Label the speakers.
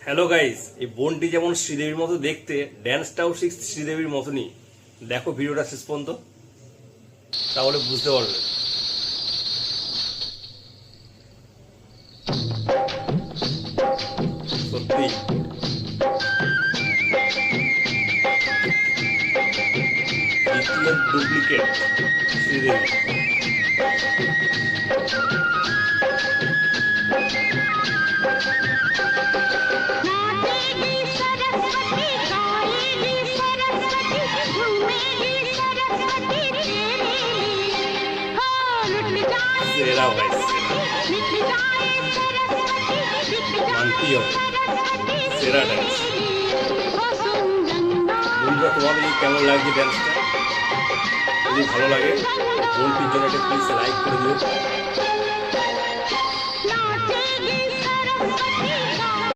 Speaker 1: Hello guys, এই বোনটি যেমন শ্রীদেবীর মতো দেখতে, ড্যান্সটাও ঠিক শ্রীদেবীর মতনই। দেখো ভিডিওটা শেষ পর্যন্ত, তাহলে বুঝতে পারবে। সত্যি ডুপ্লিকেট শ্রীদেবী। सेरा भाई मानती हो सेरा डांस। বন্ধুরা, তোমাদের কেমন লাগছে ডান্সটা? যদি ভালো লাগে বোনটির জন্য একটা প্লিজ লাইক করে দিও।